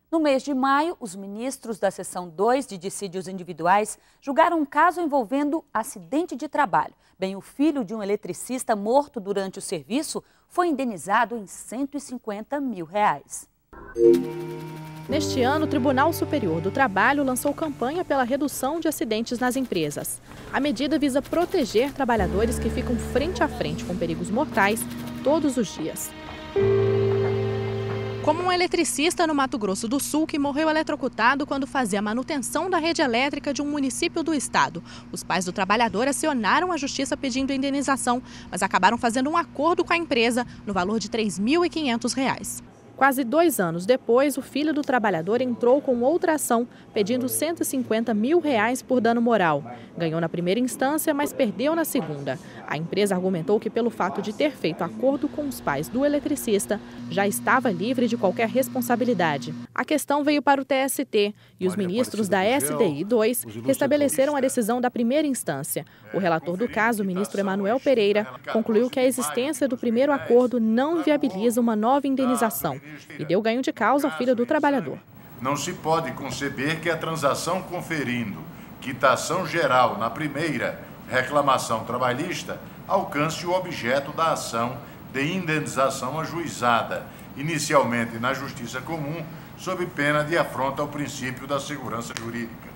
No mês de maio, os ministros da Seção 2 de Dissídios Individuais julgaram um caso envolvendo acidente de trabalho. Bem, o filho de um eletricista morto durante o serviço foi indenizado em R$150 mil. Neste ano, o Tribunal Superior do Trabalho lançou campanha pela redução de acidentes nas empresas. A medida visa proteger trabalhadores que ficam frente a frente com perigos mortais todos os dias. Como um eletricista no Mato Grosso do Sul que morreu eletrocutado quando fazia a manutenção da rede elétrica de um município do estado. Os pais do trabalhador acionaram a justiça pedindo indenização, mas acabaram fazendo um acordo com a empresa no valor de R$3.500. Quase 2 anos depois, o filho do trabalhador entrou com outra ação, pedindo R$150 mil por dano moral. Ganhou na primeira instância, mas perdeu na segunda. A empresa argumentou que, pelo fato de ter feito acordo com os pais do eletricista, já estava livre de qualquer responsabilidade. A questão veio para o TST e os ministros da SDI 2 restabeleceram a decisão da primeira instância. O relator do caso, o ministro Emanuel Pereira, concluiu que a existência do primeiro acordo não viabiliza uma nova indenização e deu ganho de causa ao filho do trabalhador. Não se pode conceber que a transação conferindo quitação geral na primeira reclamação trabalhista alcance o objeto da ação de indenização ajuizada, inicialmente na Justiça Comum, sob pena de afronta ao princípio da segurança jurídica.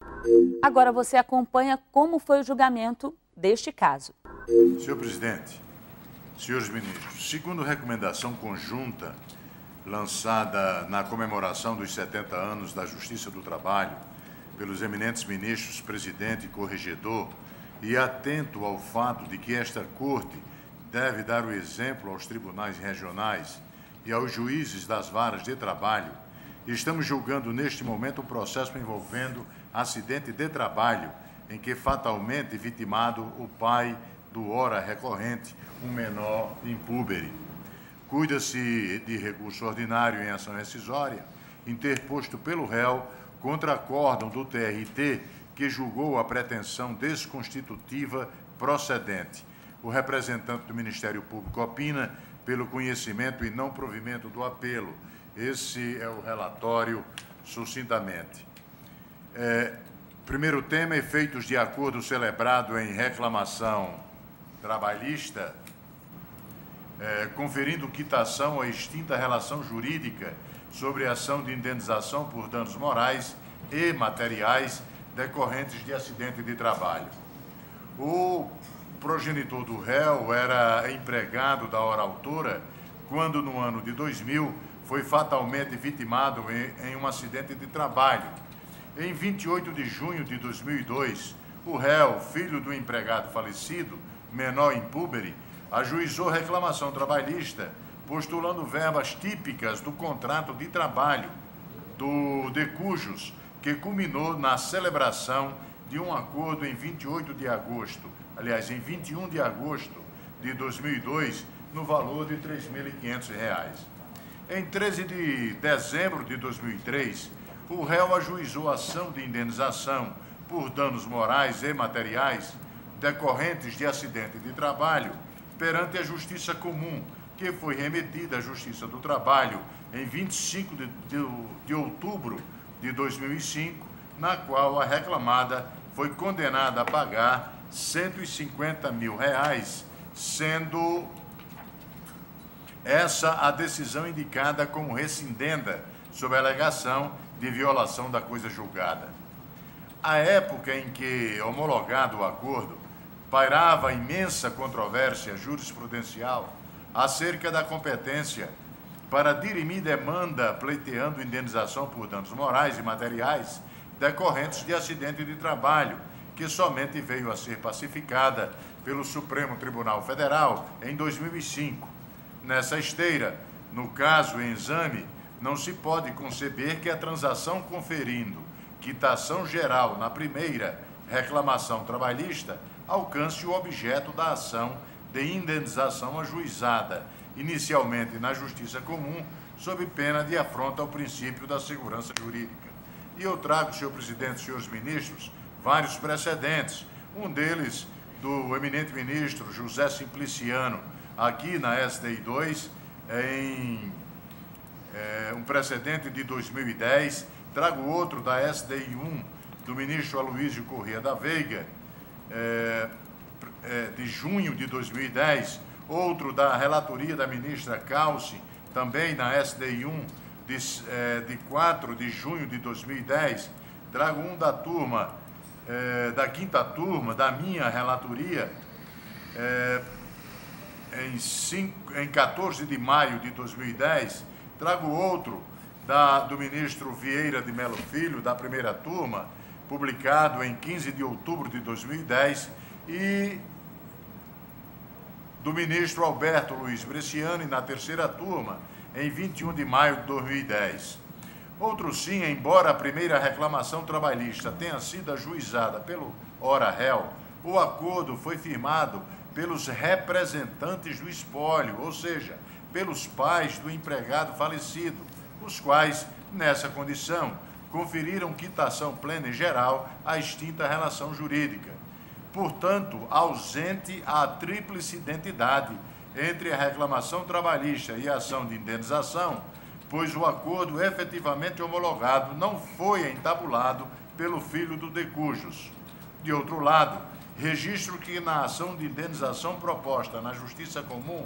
Agora você acompanha como foi o julgamento deste caso. Senhor presidente, senhores ministros, segundo recomendação conjunta lançada na comemoração dos 70 anos da Justiça do Trabalho pelos eminentes ministros presidente e corregedor, e atento ao fato de que esta Corte deve dar o exemplo aos tribunais regionais e aos juízes das varas de trabalho, estamos julgando neste momento um processo envolvendo acidente de trabalho, em que fatalmente vitimado o pai do ora recorrente, um menor impúbere. Cuida-se de recurso ordinário em ação rescisória, interposto pelo réu contra acórdão do TRT, que julgou a pretensão desconstitutiva procedente. O representante do Ministério Público opina pelo conhecimento e não provimento do apelo. Esse é o relatório sucintamente. Primeiro tema, efeitos de acordo celebrado em reclamação trabalhista, conferindo quitação à extinta relação jurídica sobre a ação de indenização por danos morais e materiais decorrentes de acidente de trabalho. O progenitor do réu era empregado da hora autora quando, no ano de 2000, foi fatalmente vitimado em um acidente de trabalho. Em 28 de junho de 2002, o réu, filho do empregado falecido, menor impúbere, ajuizou reclamação trabalhista, postulando verbas típicas do contrato de trabalho de cujos, que culminou na celebração de um acordo em 28 de agosto, aliás, em 21 de agosto de 2002, no valor de R$3.500. Em 13 de dezembro de 2003, o réu ajuizou ação de indenização por danos morais e materiais decorrentes de acidente de trabalho perante a Justiça Comum, que foi remetida à Justiça do Trabalho em 25 de outubro de 2005, na qual a reclamada foi condenada a pagar R$150 mil, sendo essa a decisão indicada como rescindenda sob a alegação de violação da coisa julgada. À época em que, homologado o acordo, pairava imensa controvérsia jurisprudencial acerca da competência para dirimir demanda pleiteando indenização por danos morais e materiais decorrentes de acidente de trabalho, que somente veio a ser pacificada pelo Supremo Tribunal Federal em 2005. Nessa esteira, no caso em exame, não se pode conceber que a transação conferindo quitação geral na primeira reclamação trabalhista alcance o objeto da ação de indenização ajuizada, inicialmente na Justiça Comum, sob pena de afronta ao princípio da segurança jurídica. E eu trago, senhor presidente, senhores ministros, vários precedentes, um deles do eminente ministro José Simpliciano, aqui na SDI 2, um precedente de 2010, trago outro da SDI 1, do ministro Aloysio Corrêa da Veiga, de junho de 2010, outro da relatoria da ministra Calci, também na SDI 1, de 4 de junho de 2010, trago um da turma, da quinta turma, da minha relatoria, em 14 de maio de 2010, trago outro do ministro Vieira de Melo Filho, da primeira turma, publicado em 15 de outubro de 2010, e do ministro Alberto Luiz Bresciani, na terceira turma, em 21 de maio de 2010. Outro sim, embora a primeira reclamação trabalhista tenha sido ajuizada pelo ora réu, o acordo foi firmado pelos representantes do espólio, ou seja, pelos pais do empregado falecido, os quais, nessa condição, conferiram quitação plena e geral à extinta relação jurídica. Portanto, ausente a tríplice identidade entre a reclamação trabalhista e a ação de indenização, pois o acordo efetivamente homologado não foi entabulado pelo filho do decujus. De outro lado, registro que na ação de indenização proposta na Justiça Comum,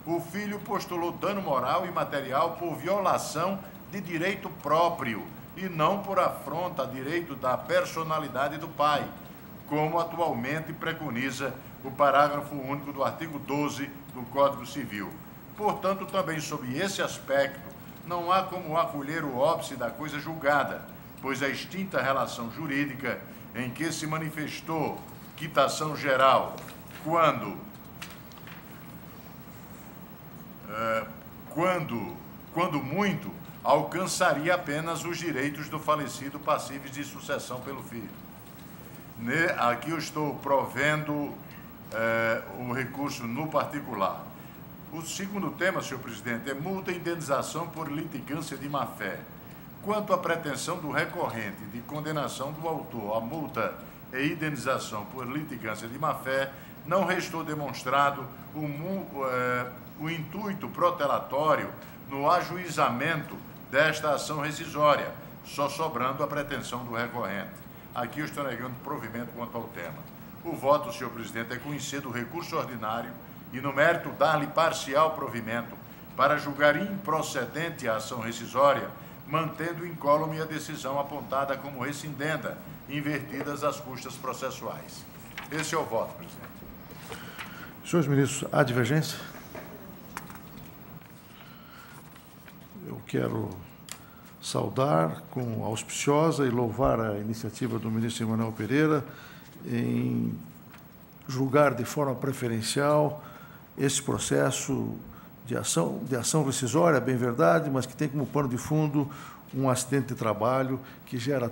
o filho postulou dano moral e material por violação de direito próprio e não por afronta a direito da personalidade do pai, como atualmente preconiza o parágrafo único do artigo 12 do Código Civil. Portanto, também sob esse aspecto, não há como acolher o óbice da coisa julgada, pois a extinta relação jurídica em que se manifestou quitação geral, quando muito, alcançaria apenas os direitos do falecido passíveis de sucessão pelo filho. Aqui eu estou provendo o recurso no particular. O segundo tema, senhor presidente, é multa e indenização por litigância de má-fé. Quanto à pretensão do recorrente de condenação do autor à multa e indenização por litigância de má-fé, não restou demonstrado o intuito protelatório no ajuizamento desta ação rescisória, só sobrando a pretensão do recorrente. Aqui eu estou negando provimento quanto ao tema. O voto, senhor presidente, é conhecer do recurso ordinário e, no mérito, dar-lhe parcial provimento para julgar improcedente a ação rescisória, mantendo incólume a decisão apontada como rescindenda, invertidas as custas processuais. Esse é o voto, presidente. Senhores ministros, há divergência? Eu quero saudar com auspiciosa e louvar a iniciativa do ministro Emanuel Pereira em julgar de forma preferencial esse processo de ação rescisória, bem verdade, mas que tem como pano de fundo um acidente de trabalho que gera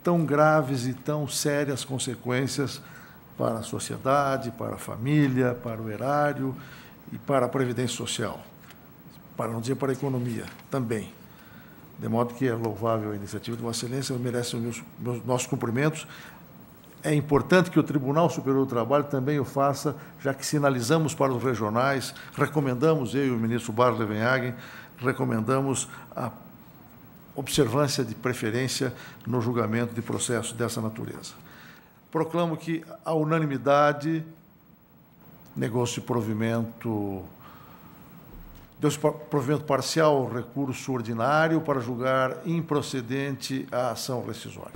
tão graves e tão sérias consequências para a sociedade, para a família, para o erário e para a previdência social, para não dizer para a economia também. De modo que é louvável a iniciativa de Vossa Excelência, merece os nossos cumprimentos. É importante que o Tribunal Superior do Trabalho também o faça, já que sinalizamos para os regionais, recomendamos, eu e o ministro Barros Levenhagen, recomendamos a observância de preferência no julgamento de processos dessa natureza. Proclamo que, a unanimidade, negou-se provimento parcial ao recurso ordinário para julgar improcedente a ação rescisória.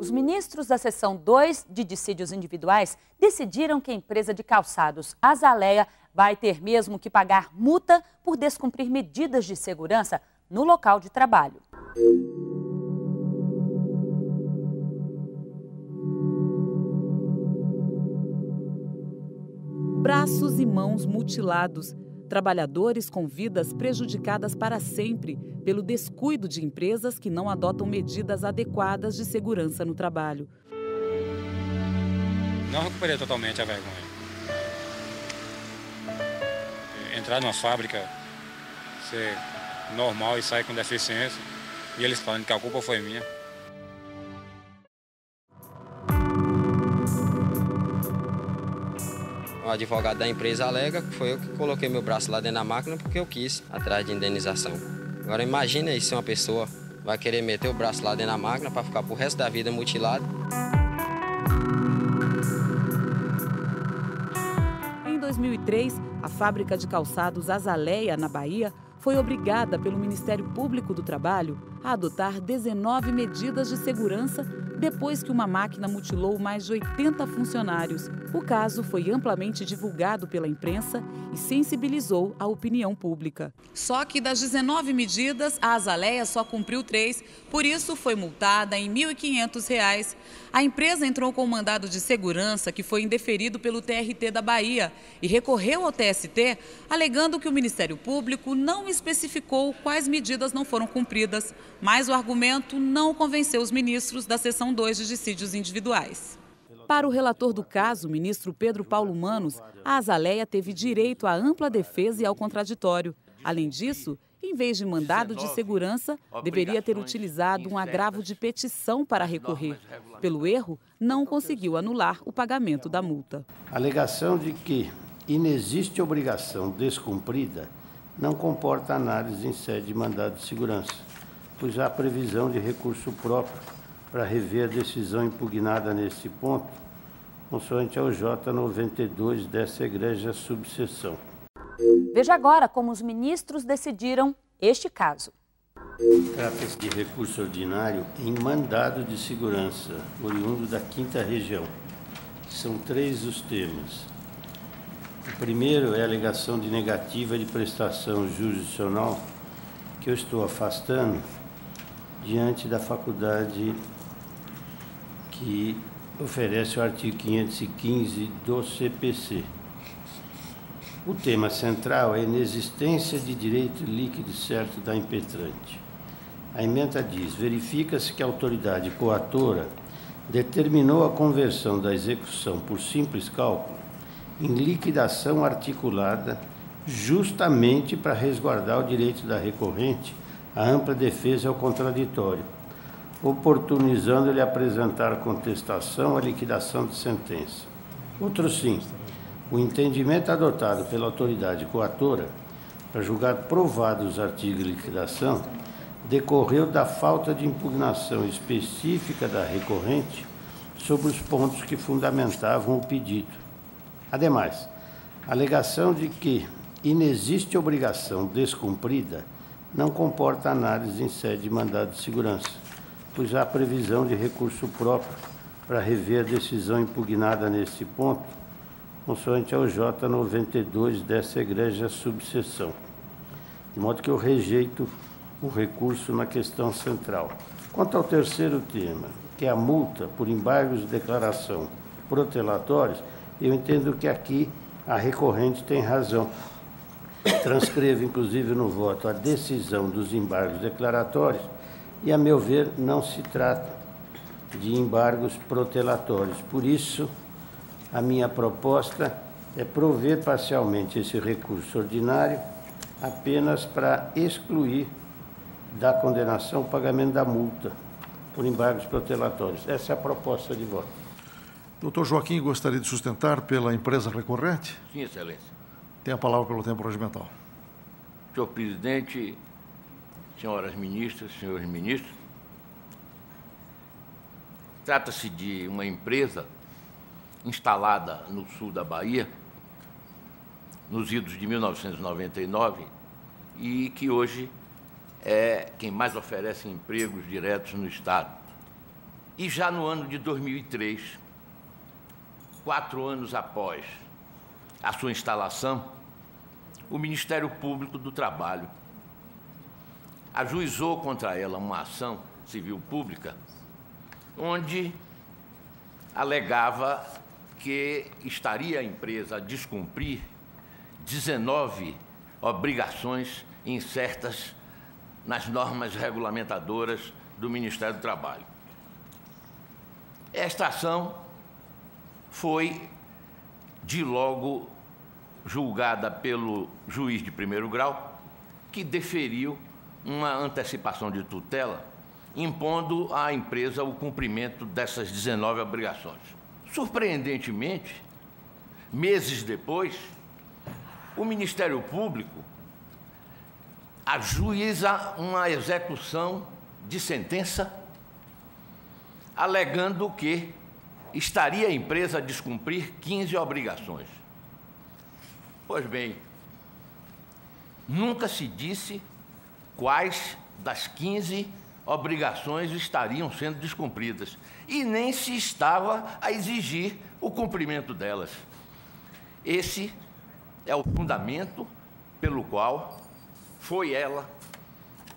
Os ministros da seção 2 de dissídios individuais decidiram que a empresa de calçados Azaleia vai ter mesmo que pagar multa por descumprir medidas de segurança no local de trabalho. Braços e mãos mutilados, trabalhadores com vidas prejudicadas para sempre pelo descuido de empresas que não adotam medidas adequadas de segurança no trabalho. Não recuperei totalmente a vergonha. Entrar numa fábrica, ser normal e sair com deficiência, e eles falando que a culpa foi minha. O advogado da empresa alega que foi eu que coloquei meu braço lá dentro da máquina porque eu quis, atrás de indenização. Agora imagina aí se uma pessoa vai querer meter o braço lá dentro da máquina para ficar pro resto da vida mutilado. Em 2003, a fábrica de calçados Azaleia, na Bahia, foi obrigada pelo Ministério Público do Trabalho a adotar 19 medidas de segurança depois que uma máquina mutilou mais de 80 funcionários. O caso foi amplamente divulgado pela imprensa e sensibilizou a opinião pública. Só que das 19 medidas, a Azaleia só cumpriu 3, por isso foi multada em R$ 1.500. A empresa entrou com um mandado de segurança que foi indeferido pelo TRT da Bahia e recorreu ao TST, alegando que o Ministério Público não especificou quais medidas não foram cumpridas, mas o argumento não convenceu os ministros da seção 2 de dissídios individuais. Para o relator do caso, o ministro Pedro Paulo Manos, a Azaleia teve direito à ampla defesa e ao contraditório. Além disso, em vez de mandado de segurança, deveria ter utilizado um agravo de petição para recorrer. Pelo erro, não conseguiu anular o pagamento da multa. A alegação de que inexiste obrigação descumprida não comporta análise em sede de mandado de segurança, pois há previsão de recurso próprio para rever a decisão impugnada nesse ponto, consoante ao J92 dessa egrégia subseção. Veja agora como os ministros decidiram este caso. Trata-se de recurso ordinário em mandado de segurança, oriundo da 5ª Região. São 3 os temas. O primeiro é a alegação de negativa de prestação jurisdicional, que eu estou afastando diante da faculdade que oferece o artigo 515 do CPC. O tema central é a inexistência de direito líquido certo da impetrante. A ementa diz: verifica-se que a autoridade coatora determinou a conversão da execução por simples cálculo em liquidação articulada justamente para resguardar o direito da recorrente à ampla defesa ao contraditório, oportunizando-lhe apresentar contestação à liquidação de sentença. Outro sim, o entendimento adotado pela autoridade coatora para julgar provados os artigos de liquidação decorreu da falta de impugnação específica da recorrente sobre os pontos que fundamentavam o pedido. Ademais, a alegação de que inexiste obrigação descumprida não comporta análise em sede de mandado de segurança, pois há previsão de recurso próprio para rever a decisão impugnada nesse ponto, consoante ao J92 dessa egrégia subseção. De modo que eu rejeito o recurso na questão central. Quanto ao terceiro tema, que é a multa por embargos de declaração protelatórios, eu entendo que aqui a recorrente tem razão. Transcrevo, inclusive, no voto a decisão dos embargos declaratórios e, a meu ver, não se trata de embargos protelatórios. Por isso, a minha proposta é prover parcialmente esse recurso ordinário apenas para excluir da condenação o pagamento da multa por embargos protelatórios. Essa é a proposta de voto. Doutor Joaquim, gostaria de sustentar pela empresa recorrente? Sim, Excelência. Tem a palavra pelo tempo regimental. Senhor presidente, senhoras ministras, senhores ministros, trata-se de uma empresa instalada no sul da Bahia, nos idos de 1999, e que hoje é quem mais oferece empregos diretos no Estado. E já no ano de 2003, 4 anos após a sua instalação, o Ministério Público do Trabalho ajuizou contra ela uma ação civil pública, onde alegava que estaria a empresa a descumprir 19 obrigações incertas nas normas regulamentadoras do Ministério do Trabalho. Esta ação foi, de logo, julgada pelo juiz de primeiro grau, que deferiu uma antecipação de tutela, impondo à empresa o cumprimento dessas 19 obrigações. Surpreendentemente, meses depois, o Ministério Público ajuiza uma execução de sentença, alegando que estaria a empresa a descumprir 15 obrigações. Pois bem, nunca se disse quais das 15 obrigações estariam sendo descumpridas e nem se estava a exigir o cumprimento delas. Esse é o fundamento pelo qual foi ela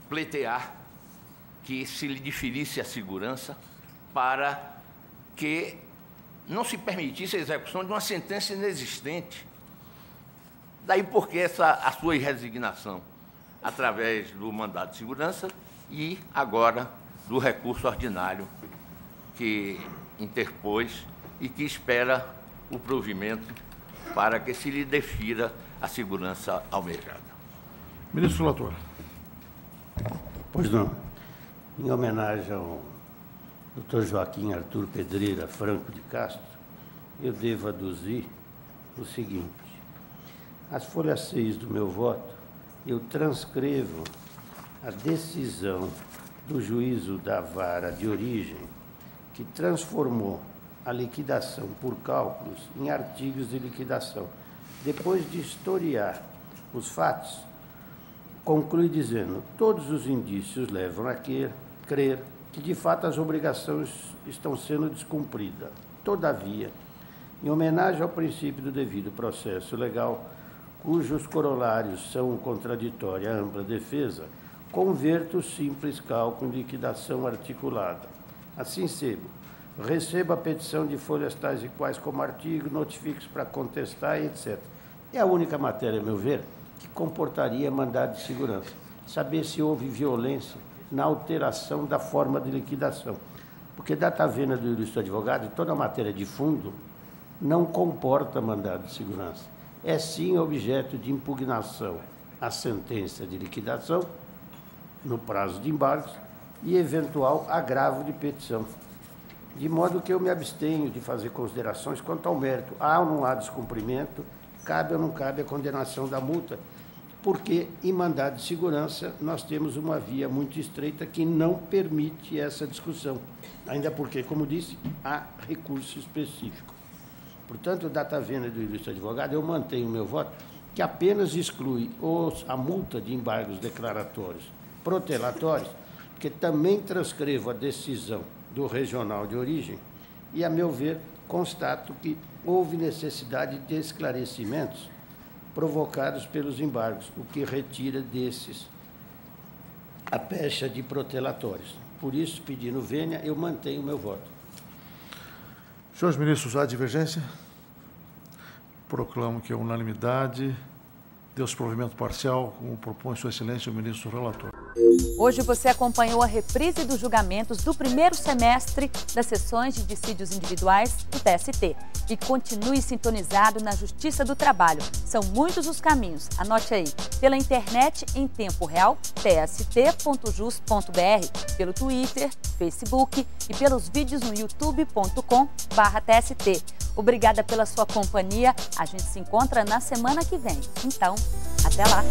pleitear que se lhe diferisse a segurança para que não se permitisse a execução de uma sentença inexistente. Daí porque a sua resignação, através do mandado de segurança e agora do recurso ordinário que interpôs e que espera o provimento para que se lhe defira a segurança almejada. Ministro relator. Pois não. Em homenagem ao Dr. Joaquim Arthur Pedreira Franco de Castro, eu devo aduzir o seguinte: as folhas 6 do meu voto, eu transcrevo a decisão do juízo da vara de origem que transformou a liquidação por cálculos em artigos de liquidação. Depois de historiar os fatos, conclui dizendo: todos os indícios levam a crer que, de fato, as obrigações estão sendo descumpridas. Todavia, em homenagem ao princípio do devido processo legal, cujos corolários são contraditória e ampla defesa, converto o simples cálculo em liquidação articulada. Assim sendo, recebo a petição de folhas tais e quais como artigo, notifico para contestar, etc. É a única matéria, a meu ver, que comportaria mandado de segurança. Saber se houve violência na alteração da forma de liquidação. Porque data vênia do ilustre advogado, toda matéria de fundo não comporta mandado de segurança. É sim objeto de impugnação a sentença de liquidação, no prazo de embargos, e eventual agravo de petição. De modo que eu me abstenho de fazer considerações quanto ao mérito. Há ou não há descumprimento, cabe ou não cabe a condenação da multa, porque em mandado de segurança nós temos uma via muito estreita que não permite essa discussão, ainda porque, como disse, há recurso específico. Portanto, data vênia do ilustre advogado, eu mantenho o meu voto, que apenas exclui a multa de embargos declaratórios protelatórios, que também transcrevo a decisão do regional de origem e, a meu ver, constato que houve necessidade de esclarecimentos provocados pelos embargos, o que retira desses a pecha de protelatórios. Por isso, pedindo vênia, eu mantenho o meu voto. Senhores ministros, há divergência? Proclamo que é unanimidade. Deus provimento parcial, como propõe Sua Excelência o ministro relator. Hoje você acompanhou a reprise dos julgamentos do primeiro semestre das sessões de dissídios individuais do TST. E continue sintonizado na Justiça do Trabalho. São muitos os caminhos. Anote aí. Pela internet em tempo real, tst.jus.br, pelo Twitter, Facebook e pelos vídeos no youtube.com/TST. Obrigada pela sua companhia. A gente se encontra na semana que vem. Então, até lá!